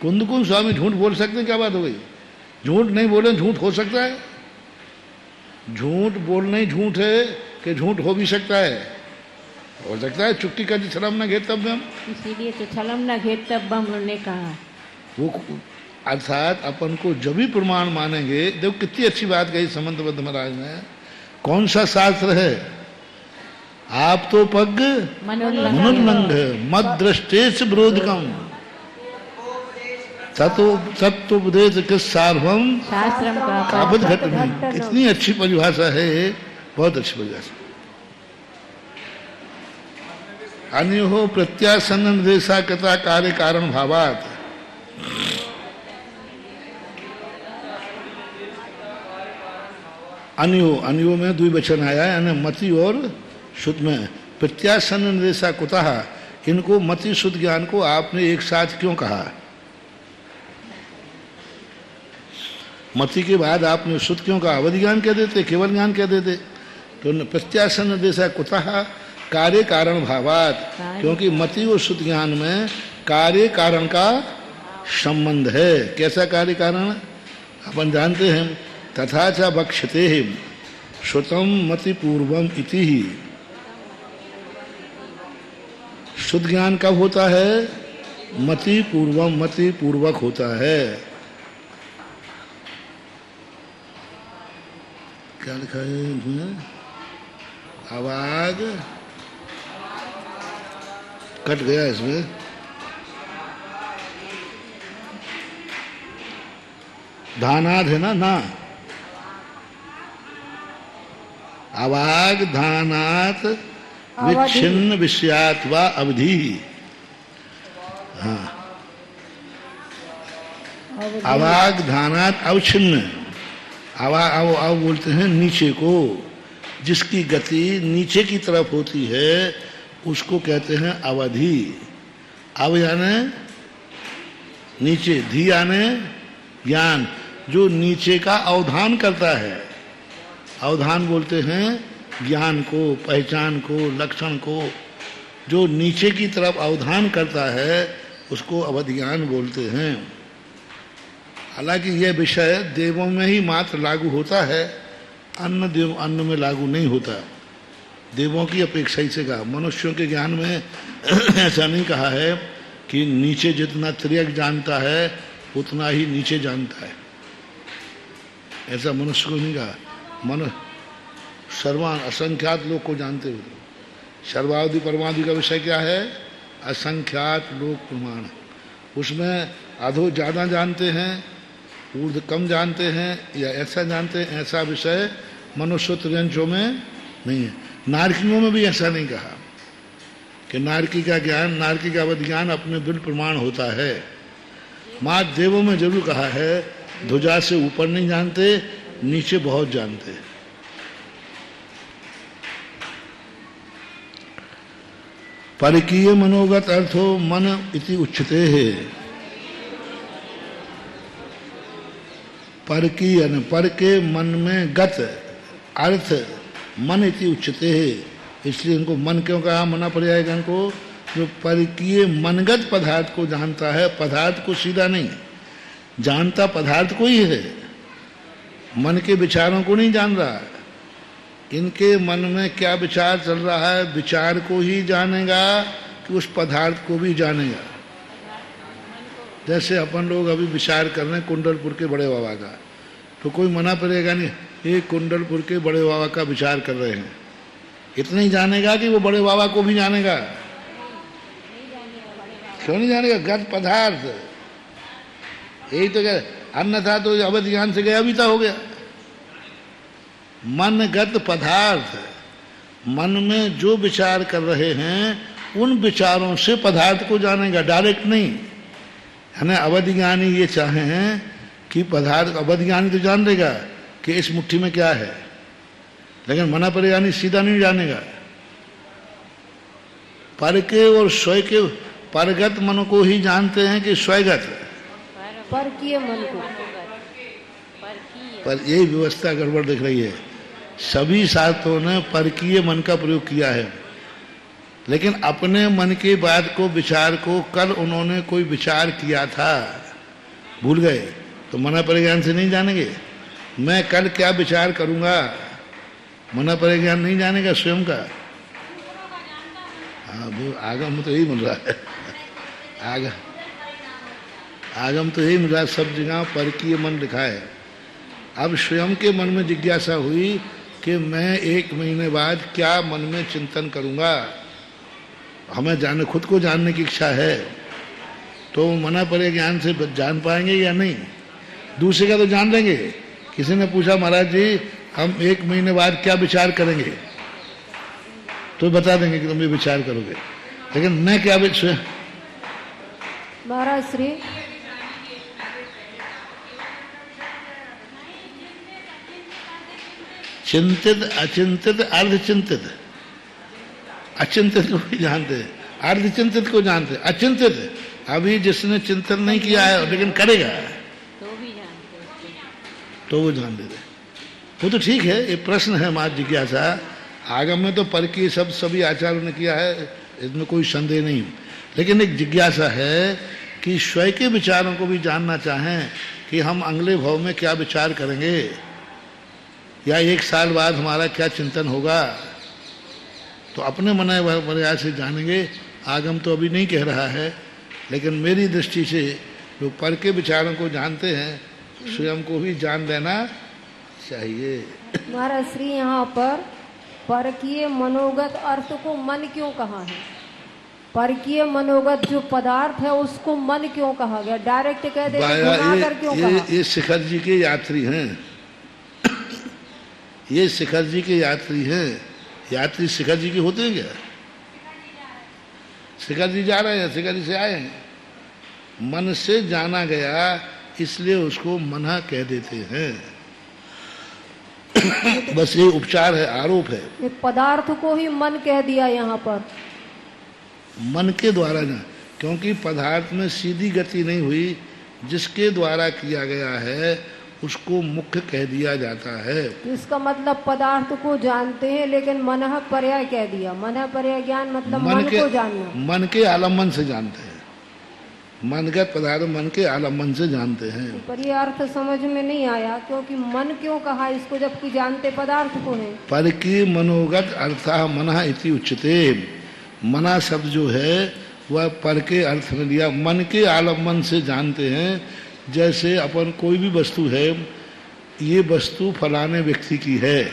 कुंद कुंद स्वामी झूठ बोल सकते हैं, क्या बात हो गई? झूठ नहीं बोले झूठ हो सकता है। झूठ बोलना ही झूठ है कि झूठ हो भी सकता है? हो सकता है। चुट्टी का जी छलम न घेत तब हम, इसीलिए तो छलम न घेत तब हम उन्होंने कहा। वो अर्थात अपन को जब भी प्रमाण मानेंगे। देखो कितनी अच्छी बात कही समंतबद्ध महाराज ने। कौन सा शास्त्र है? आप तो पग मनुल्लंघ मद दृष्टेश विरोधकम तत्वोपदेश के सार्वम काबद घटना। इतनी अच्छी परिभाषा है, बहुत अच्छी परिभाषा। अन्यो प्रत्यासन्न निर्देशाकता कार्य कारण भावात। अन्यो में द्विवचन आया है, यानी मति और शुद्ध में। प्रत्यासन्न निर्देशा कुतः, इनको मति शुद्ध ज्ञान को आपने एक साथ क्यों कहा? मति के बाद आपने शुद्ध क्यों कहा? अवधि ज्ञान कह देते, केवल ज्ञान कह देते। तो प्रत्यासन्न निर्देशा कुतः कार्य कारण भावात, क्योंकि मति और शुद्ध ज्ञान में कार्य कारण का संबंध है। कैसा कार्य कारण? अपन जानते हैं, तथा च वक्ष्यते श्रुतम मति पूर्वम इति ही। शुद्ध ज्ञान कब होता है? मति पूर्वम, मति पूर्वक होता है। क्या लिखा है इसमें? आवाज कट गया इसमें। धानाद है ना आवाग धानात विच्छिन्न विषयात वा अवधि। हाँ, आवाग धानात अवच्छिन्न। आवाग बोलते हैं नीचे को, जिसकी गति नीचे की तरफ होती है उसको कहते हैं अवधि। अव यानी नीचे, धी यानी ज्ञान, जो नीचे का अवधान करता है। अवधान बोलते हैं ज्ञान को, पहचान को, लक्षण को। जो नीचे की तरफ अवधान करता है उसको अवधि ज्ञान बोलते हैं। हालांकि यह विषय देवों में ही मात्र लागू होता है, अन्य में लागू नहीं होता। देवों की अपेक्षा ही से कहा। मनुष्यों के ज्ञान में ऐसा नहीं कहा है कि नीचे जितना त्रियक जानता है उतना ही नीचे जानता है, ऐसा मनुष्य को नहीं कहा। सर्वान असंख्यात लोग को जानते हुए, सर्वावधि परमावधि का विषय क्या है? असंख्यात लोक प्रमाण। उसमें अधो ज्यादा जानते हैं, ऊर्ध्व कम जानते हैं, या ऐसा जानते हैं, ऐसा विषय मनुष्य त्रियंशों में नहीं है। नारकियों में भी ऐसा नहीं कहा कि नारकी का ज्ञान, नारकी का अवधि ज्ञान अपने बिल प्रमाण होता है। मात देवों में जरूर कहा है ध्वजा से ऊपर नहीं जानते, नीचे बहुत जानते। परकीय मनोगत अर्थो मन इति उच्यते है। परकीय पर के मन में गत अर्थ मन इति उच्यते है, इसलिए इनको मन क्यों कहा? मना पड़ जाएगा इनको। जो परकीय मनगत पदार्थ को जानता है, पदार्थ को सीधा नहीं जानता, पदार्थ को ही है, मन के विचारों को नहीं जान रहा। इनके मन में क्या विचार चल रहा है, विचार को ही जानेगा कि उस पदार्थ को भी जानेगा। जैसे अपन लोग अभी विचार कर रहे हैं कुंडलपुर के बड़े बाबा का, तो कोई मना पड़ेगा नहीं, ये कुंडलपुर के बड़े बाबा का विचार कर रहे हैं। इतना ही जानेगा कि वो बड़े बाबा को भी जानेगा। क्यों नहीं जानेगा? गत पदार्थ यही तो क्या, अन्यथा तो अवधि ज्ञान से गया बीता हो गया। मनगत पदार्थ, मन में जो विचार कर रहे हैं उन विचारों से पदार्थ को जानेगा, डायरेक्ट नहीं। है ना? अवधि ज्ञानी ये चाहे हैं कि पदार्थ, अवधि ज्ञानी तो जान लेगा कि इस मुट्ठी में क्या है, लेकिन मना परेगानी सीधा नहीं जानेगा। पर के और स्वय के, परगत मन को ही जानते हैं कि स्वयगत, पर किए मन को। पर यही व्यवस्था गड़बड़ दिख रही है। सभी शास्त्रों ने परकीय मन का प्रयोग किया है, लेकिन अपने मन की बात को, विचार को कल उन्होंने कोई विचार किया था, भूल गए, तो मना परिज्ञान से नहीं जानेंगे। मैं कल क्या विचार करूंगा, मना परिज्ञान नहीं जानेगा स्वयं का। हाँ, वो आगम तो यही मिल रहा है, आगम तो यही मिल रहा है, सब जगह परकीय मन लिखा है। अब स्वयं के मन में जिज्ञासा हुई कि मैं 1 महीने बाद क्या मन में चिंतन करूंगा, हमें जाने, खुद को जानने की इच्छा है, तो मना परे ज्ञान से जान पाएंगे या नहीं? दूसरे का तो जान लेंगे। किसी ने पूछा महाराज जी हम 1 महीने बाद क्या विचार करेंगे, तो बता देंगे कि तुम ये विचार करोगे। लेकिन मैं क्या विषय महाराज श्री चिंतित, अचिंतित, अर्धचिंतित। अचिंतित को भी जानते हैं, अर्धचिंतित को जानते हैं। अचिंतित अभी जिसने चिंतन नहीं किया है लेकिन करेगा तो वो जान देते। वो तो ठीक है, ये प्रश्न है मात्र जिज्ञासा। आगम में तो पर की सब सभी आचार्यों ने किया है, इसमें कोई संदेह नहीं। लेकिन एक जिज्ञासा है कि स्वयं के विचारों को भी जानना चाहें कि हम अगले भाव में क्या विचार करेंगे, या 1 साल बाद हमारा क्या चिंतन होगा, तो अपने मन मर्यादा से जानेंगे। आगम तो अभी नहीं कह रहा है, लेकिन मेरी दृष्टि से जो पर के विचारों को जानते हैं स्वयं को भी जान लेना चाहिए। महाराज श्री यहाँ पर परकीय मनोगत अर्थ को मन क्यों कहा है? परकीय मनोगत जो पदार्थ है उसको मन क्यों कहा गया? डायरेक्ट कह दे क्यों कहा? ये शिखर जी के यात्री हैं, ये शिखर जी के यात्री हैं। यात्री शिखर जी के होते हैं क्या? शिखर जी जा रहे हैं, शिखर जी से आए हैं। मन से जाना गया इसलिए उसको मना कह देते हैं। बस ये उपचार है, आरोप है। ये पदार्थ को ही मन कह दिया यहाँ पर, मन के द्वारा ना, क्योंकि पदार्थ में सीधी गति नहीं हुई, जिसके द्वारा किया गया है उसको मुख्य कह दिया जाता है। तो इसका मतलब पदार्थ को जानते हैं लेकिन मनः पर्याय कह दिया। मनः पर्याय ज्ञान मतलब मन को जानना, मन के आलम्बन से जानते हैं। मनगत पदार्थ मन के आलम्बन से जानते हैं। पर ये अर्थ समझ में नहीं आया, क्योंकि मन क्यों कहा इसको जबकि जानते पदार्थ को है। पर की मनोगत अर्थः मनः इति उच्यते। मना शब्द जो है वह पर के अर्थ में लिया, मन के आलम्बन से जानते हैं। जैसे अपन कोई भी वस्तु है, ये वस्तु फलाने व्यक्ति की है,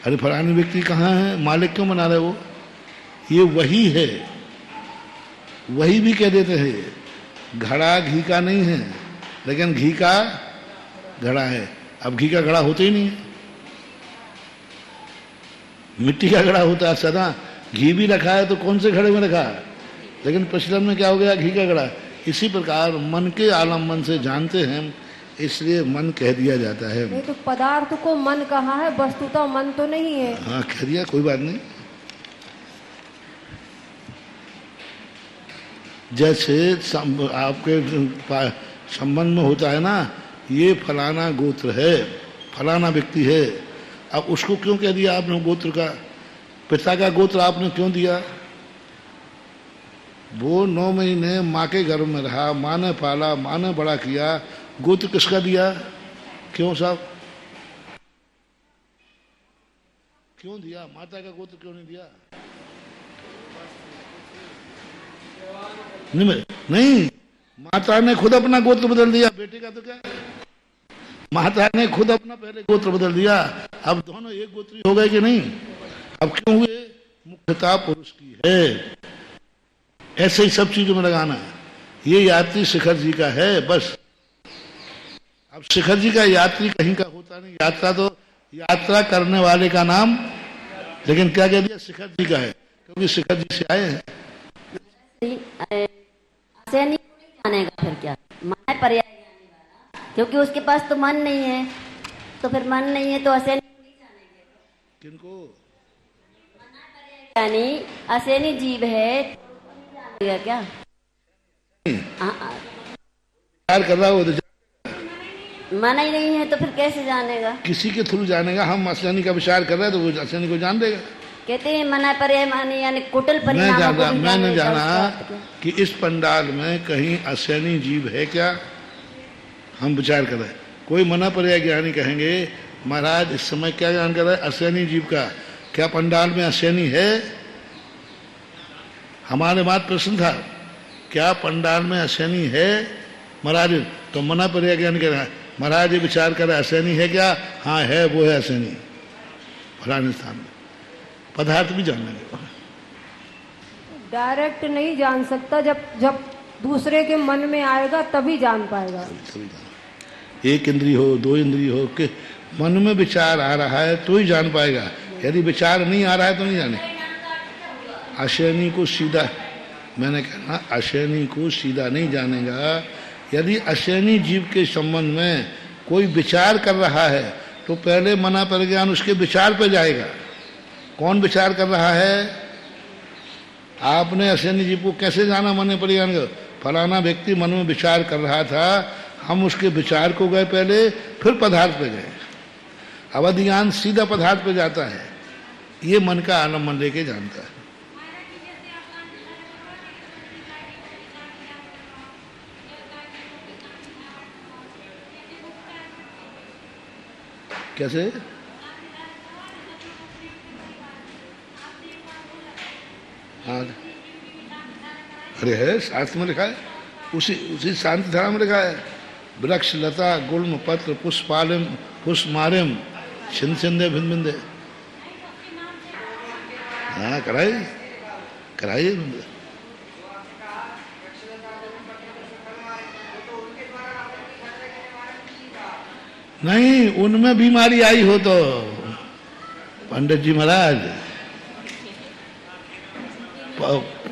अरे फलाने व्यक्ति कहाँ है, मालिक क्यों बना रहे वो, ये वही है, वही भी कह देते हैं। घड़ा घी का नहीं है लेकिन घी का घड़ा है। अब घी का घड़ा होते ही नहीं है, मिट्टी का घड़ा होता है सदा। घी भी रखा है तो कौन से घड़े में रखा है, लेकिन प्रचलन में क्या हो गया, घी का घड़ा। इसी प्रकार मन के आलम्बन से जानते हैं, इसलिए मन कह दिया जाता है। नहीं तो पदार्थ को मन कहा है, वस्तुतः मन तो नहीं है। हाँ कह दिया, कोई बात नहीं। जैसे आपके संबंध में होता है ना, ये फलाना गोत्र है, फलाना व्यक्ति है। अब उसको क्यों कह दिया आपने गोत्र का? पिता का गोत्र आपने क्यों दिया? वो 9 महीने माँ के गर्भ में रहा, माँ ने पाला, माँ ने बड़ा किया, गोत्र किसका दिया? क्यों साहब, क्यों दिया? माता का गोत्र क्यों नहीं दिया? नहीं, माता ने खुद अपना गोत्र बदल दिया। बेटे का तो क्या, माता ने खुद अपना पहले गोत्र बदल दिया। अब दोनों एक गोत्री हो गए कि नहीं? अब क्यों हुए? मुख्यता पुरुष की है। ऐसे ही सब चीजों में लगाना। ये यात्री शिखर जी का है बस। अब शिखर जी का यात्री कहीं का होता नहीं, यात्रा तो यात्रा करने वाले का नाम, लेकिन क्या कह दिया, शिखर जी का है, क्योंकि शिखर जी से आए हैं। नहीं जानेगा फिर क्या, मन पर्याय ज्ञानी वाला, क्योंकि उसके पास तो मन नहीं है, तो फिर मन नहीं है तो असैनी जानेंगे। किनको? यानी असैनी जीव है क्या? विचार कर रहा हो तो मन ही नहीं है तो फिर कैसे जानेगा? किसी के थ्रू जानेगा। हम असैनी का विचार कर रहे हैं तो वो असैनी को जान देगा। कहते हैं मना पर्याय माने यानी कुटिल परिणाम। मैंने जाना कि इस पंडाल में कहीं असैनी जीव है क्या, हम विचार कर रहे हैं। कोई मना पर्याय ज्ञानी कहेंगे महाराज इस समय क्या ज्ञान कर रहे हैं, असैनी जीव का। क्या पंडाल में असैनी है? हमारे बात प्रश्न था, क्या पंडाल में असैनी है महाराज? तो मना पर्याय ज्ञानी कह रहा है महाराज ये विचार कर रहे असैनी है क्या? हाँ है, वो है असैनी फलाने स्थान में। पदार्थ भी जान लेंगे। डायरेक्ट नहीं जान सकता, जब दूसरे के मन में आएगा तभी जान पाएगा। एक इंद्रिय हो, 2 इंद्रिय हो, कि मन में विचार आ रहा है तो ही जान पाएगा। यदि विचार नहीं आ रहा है तो नहीं जाने। अशयनी को सीधा, मैंने कहा अशयनी को सीधा नहीं जानेगा। यदि अशयनी जीव के संबंध में कोई विचार कर रहा है तो पहले मना परिज्ञान उसके विचार पे जाएगा। कौन विचार कर रहा है? आपने अशयनी जीव को कैसे जाना मन परिज्ञान का? फलाना व्यक्ति मन में विचार कर रहा था, हम उसके विचार को गए पहले, फिर पदार्थ पे गए। अवधि ज्ञान सीधा पदार्थ पे जाता है, ये मन का आलम्बन लेके जानता है। कैसे? हाँ, अरे है, शास्त्र में लिखा है, उसी शांति धारा में लिखा है, वृक्ष लता गुल्म पत्र पुष्पालिम पुष्पमारिम छिंद छिंदे भिंद भिंदे। हाँ, कराइए। नहीं, उनमें बीमारी आई हो तो पंडित जी महाराज,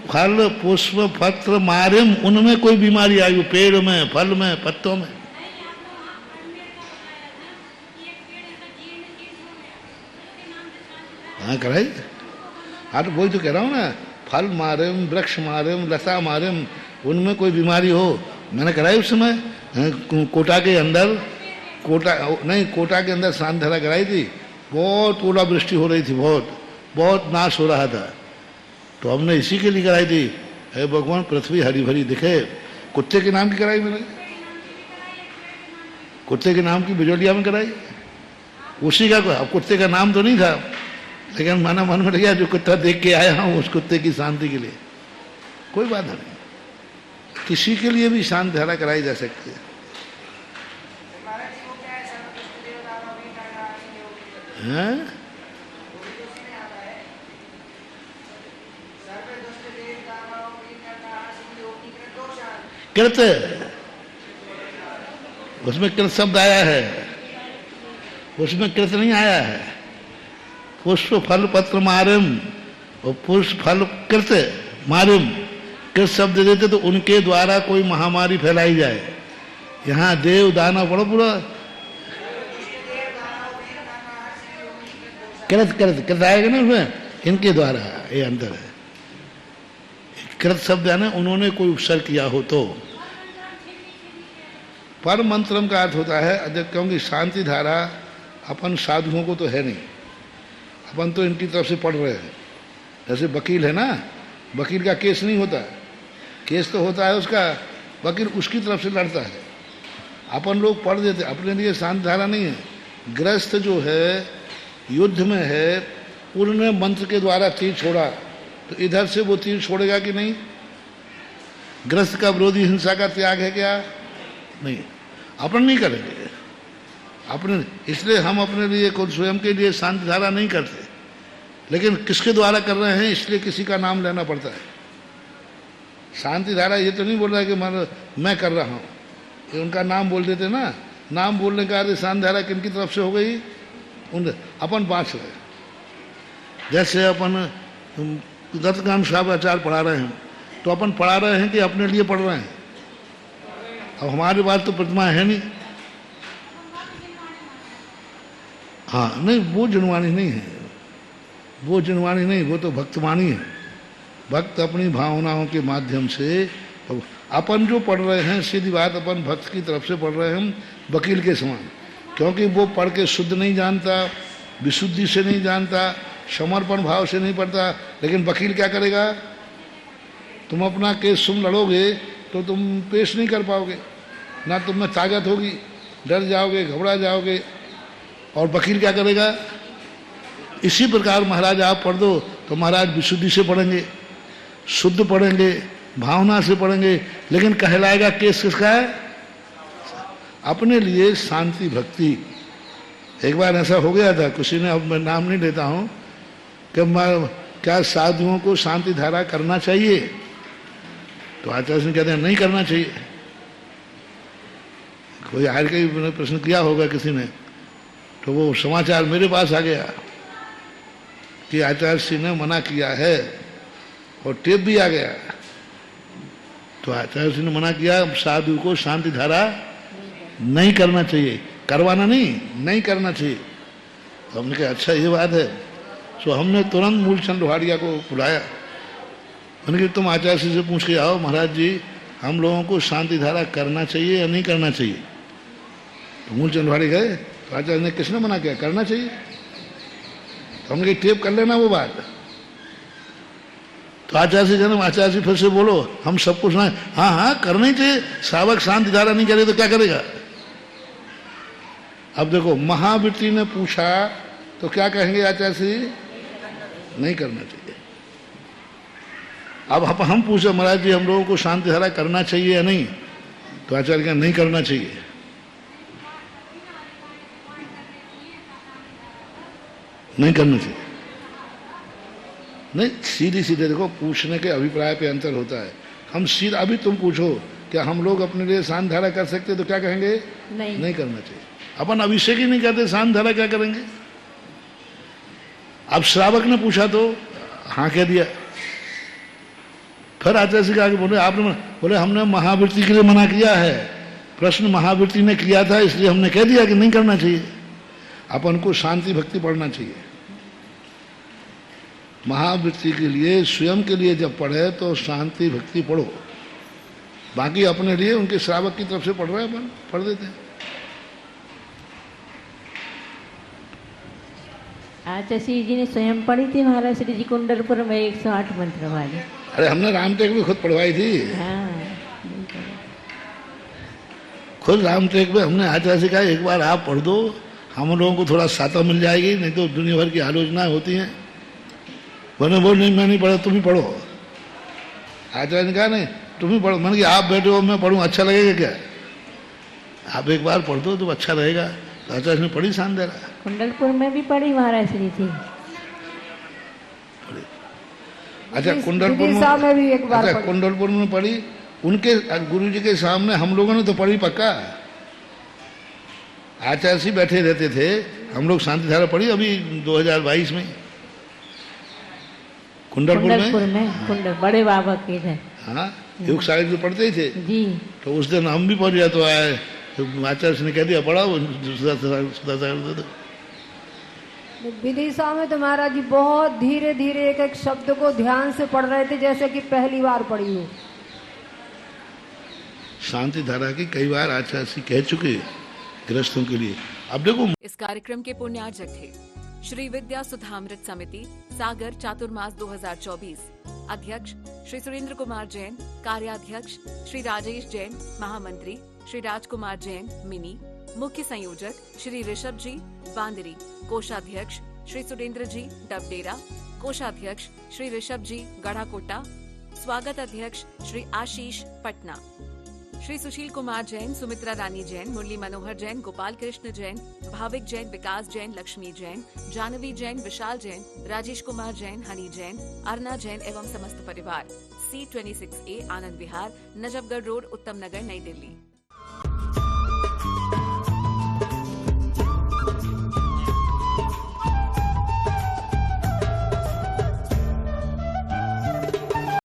फल पुष्प पत्र मारिम, उनमें कोई बीमारी आई हो, पेड़ में, फल में, पत्तों में। हाँ, कराई। हाँ, तो वही तो कह रहा हूँ ना, फल मारिम, वृक्ष मारिम, लता मारिम, उनमें कोई बीमारी हो, मैंने कराई उस समय। कोटा के अंदर, कोटा के अंदर शांत धारा कराई थी। बहुत ओलावृष्टि हो रही थी, बहुत नाश हो रहा था, तो हमने इसी के लिए कराई थी, हे भगवान पृथ्वी हरी भरी दिखे। कुत्ते के नाम की कराई मैंने, कुत्ते के नाम की बिजोलिया में कराई, उसी का। अब कुत्ते का नाम तो नहीं था, लेकिन माना मन में लगा जो कुत्ता देख के आया हूँ उस कुत्ते की शांति के लिए, कोई बात नहीं, किसी के लिए भी शांत धारा कराई जा सकती है। कृत, उसमें कृत शब्द आया है, उसमें कृत नहीं आया है। पुष्प फल पत्र मारिम, और पुष्प फल कृत मारिम, कृत शब्द देते तो उनके द्वारा कोई महामारी फैलाई जाए। यहाँ देव दानव बड़ा पूरा कृत आएगा ना उसमें, इनके द्वारा, ये अंतर है। कृत शब्द है ना, उन्होंने कोई उपसर्ग किया हो तो। पर मंत्रम का अर्थ होता है, क्योंकि शांति धारा अपन साधुओं को तो है नहीं, अपन तो इनकी तरफ से पढ़ रहे हैं। जैसे वकील है ना, वकील का केस नहीं होता, केस तो होता है उसका, वकील उसकी तरफ से लड़ता है। अपन लोग पढ़ देते, अपने लिए शांति धारा नहीं है। गृहस्थ जो है युद्ध में है, उन्होंने मंत्र के द्वारा तीर छोड़ा, तो इधर से वो तीर छोड़ेगा कि नहीं? गृहस्थ का विरोधी हिंसा का त्याग है क्या? नहीं, अपन नहीं करेंगे अपने। इसलिए हम अपने लिए खुद स्वयं के लिए शांति धारा नहीं करते, लेकिन किसके द्वारा कर रहे हैं इसलिए किसी का नाम लेना पड़ता है। शांति धारा ये तो नहीं बोल रहा है कि मैं कर रहा हूँ, ये उनका नाम बोल देते ना, नाम बोलने का अर्थ शांति धारा किनकी तरफ से हो गई? अपन बाँच रहे। जैसे अपन दत्तगान साहब आचार्य पढ़ा रहे हैं, तो अपन पढ़ा रहे हैं कि अपने लिए पढ़ रहे हैं? अब हमारे पास तो प्रतिमा है नहीं। हाँ, नहीं, वो जनवाणी नहीं है, वो जनवाणी नहीं, वो तो भक्तवाणी है। भक्त अपनी भावनाओं के माध्यम से, अपन जो पढ़ रहे हैं सीधी बात, अपन भक्त की तरफ से पढ़ रहे हैं, वकील के समान। क्योंकि वो पढ़ के शुद्ध नहीं जानता, विशुद्धि से नहीं जानता, समर्पण भाव से नहीं पढ़ता। लेकिन वकील क्या करेगा? तुम अपना केस तुम लड़ोगे तो तुम पेश नहीं कर पाओगे, ना तुम में ताकत होगी, डर जाओगे, घबरा जाओगे। और वकील क्या करेगा? इसी प्रकार महाराज आप पढ़ दो तो महाराज विशुद्धि से पढ़ेंगे, शुद्ध पढ़ेंगे, भावना से पढ़ेंगे, लेकिन कहलाएगा केस किसका है? अपने लिए शांति भक्ति। एक बार ऐसा हो गया था, किसी ने, अब मैं नाम नहीं लेता हूँ, कि क्या साधुओं को शांति धारा करना चाहिए? तो आचार्य सिंह कहते हैं नहीं करना चाहिए। कोई आर के प्रश्न किया होगा किसी ने, तो वो समाचार मेरे पास आ गया कि आचार्य सिंह ने मना किया है और टेप भी आ गया। तो आचार्य जी ने मना किया साधु को शांति धारा नहीं करना चाहिए, करवाना नहीं करना चाहिए। तो हमने कहा अच्छा ये बात है। तो हमने तुरंत मूलचंद लोहाड़िया को बुलाया। मैंने कहा तुम आचार्य से पूछ के आओ महाराज जी हम लोगों को शांति धारा करना चाहिए या नहीं करना चाहिए। तो मूलचंद लोहाड़ी गए तो आचार्य ने किसने मना किया, करना चाहिए। तो हमने कहा टेप कर लेना वो बात। तो आचार्य जी जन्म आचार्य जी फिर से बोलो हम सब कुछ ना, हाँ करना ही चाहिए। श्रावक शांति धारा नहीं करे तो क्या करेगा। अब देखो महावृत्ति ने पूछा तो क्या कहेंगे आचार्य जी, नहीं करना चाहिए। अब हम पूछे महाराज जी हम लोगों को शांति धारा करना चाहिए या नहीं, तो आचार्य का नहीं करना चाहिए। नहीं करना चाहिए। नहीं सीधे सीधे देखो पूछने के अभिप्राय पे अंतर होता है। हम सीधा अभी तुम पूछो क्या हम लोग अपने लिए शांति धारा कर सकते तो क्या कहेंगे, नहीं करना चाहिए। अपन अभिषेक ही नहीं कहते शांति धारा क्या करेंगे। अब श्रावक ने पूछा तो हाँ कह दिया। फिर आचार्य जी आगे बोले आपने बोले हमने महावृत्ति के लिए मना किया है, प्रश्न महावृत्ति ने किया था इसलिए हमने कह दिया कि नहीं करना चाहिए। अपन को शांति भक्ति पढ़ना चाहिए। महावृत्ति के लिए स्वयं के लिए जब पढ़े तो शांति भक्ति पढ़ो, बाकी अपने लिए उनके श्रावक की तरफ से पढ़ रहे हैं अपन पढ़ देते हैं। आचार्य जी ने स्वयं पढ़ी थी महाराज श्री जी कुंडलपुर में 108 मंत्र वाली। अरे हमने रामटेक में खुद पढ़वाई थी। हाँ खुद रामटेक में हमने आचार्य से कहा एक बार आप पढ़ दो हम लोगों को थोड़ा साता मिल जाएगी, नहीं तो दुनिया भर की आलोचनाएं होती हैं। मैंने बोल नहीं मैं नहीं पढ़ा तुम ही पढ़ो। आचार्य ने कहा नहीं तुम ही पढ़ो। मैंने कहा आप बैठे हो मैं पढ़ूँ अच्छा लगेगा क्या, आप एक बार पढ़ दो तो अच्छा रहेगा। तो आचार्य ने पढ़ी शांति धारा। कुंडलपुर में भी पढ़ी महाराज श्री जी। अच्छा कुंडलपुर में भी एक बार अच्छा कुंडलपुर में पढ़ी उनके गुरु जी के सामने हम लोगों ने तो पढ़ी पक्का। आचार्य जी बैठे रहते थे हम लोग शांति धारा पढ़ी अभी 2022 में कुंडलपुर में कुंडल बड़े बाबा के थे। हाँ योग सागर जो पढ़ते ही थे जी। तो उस दिन हम भी पढ़ गया तो आए तो आचार्य ने कह दिया पढ़ा विदिशा में तो महाराज जी बहुत धीरे धीरे एक एक शब्द को ध्यान से पढ़ रहे थे जैसे कि पहली बार पढ़ी हो। शांति धारा की कई बार आचार्य जी कह चुके गृहस्थों के लिए। अब देखो इस कार्यक्रम के पुण्यार्जक थे श्री विद्या सुधामृत समिति सागर चातुर्मास 2024, अध्यक्ष श्री सुरेंद्र कुमार जैन, कार्याध्यक्ष श्री राजेश जैन, महामंत्री श्री राजकुमार जैन मिनी, मुख्य संयोजक श्री ऋषभ जी बांदरी, कोषाध्यक्ष श्री सुरेंद्र जी डबडेरा, कोषाध्यक्ष श्री ऋषभ जी गढ़ाकोटा, स्वागत अध्यक्ष श्री आशीष पटना, श्री सुशील कुमार जैन, सुमित्रा रानी जैन, मुरली मनोहर जैन, गोपाल कृष्ण जैन, भाविक जैन, विकास जैन, लक्ष्मी जैन, जानवी जैन, विशाल जैन, राजेश कुमार जैन, हनी जैन, अर्ना जैन एवं समस्त परिवार। C26A आनंद विहार, नजफगढ़ रोड, उत्तम नगर, नई दिल्ली।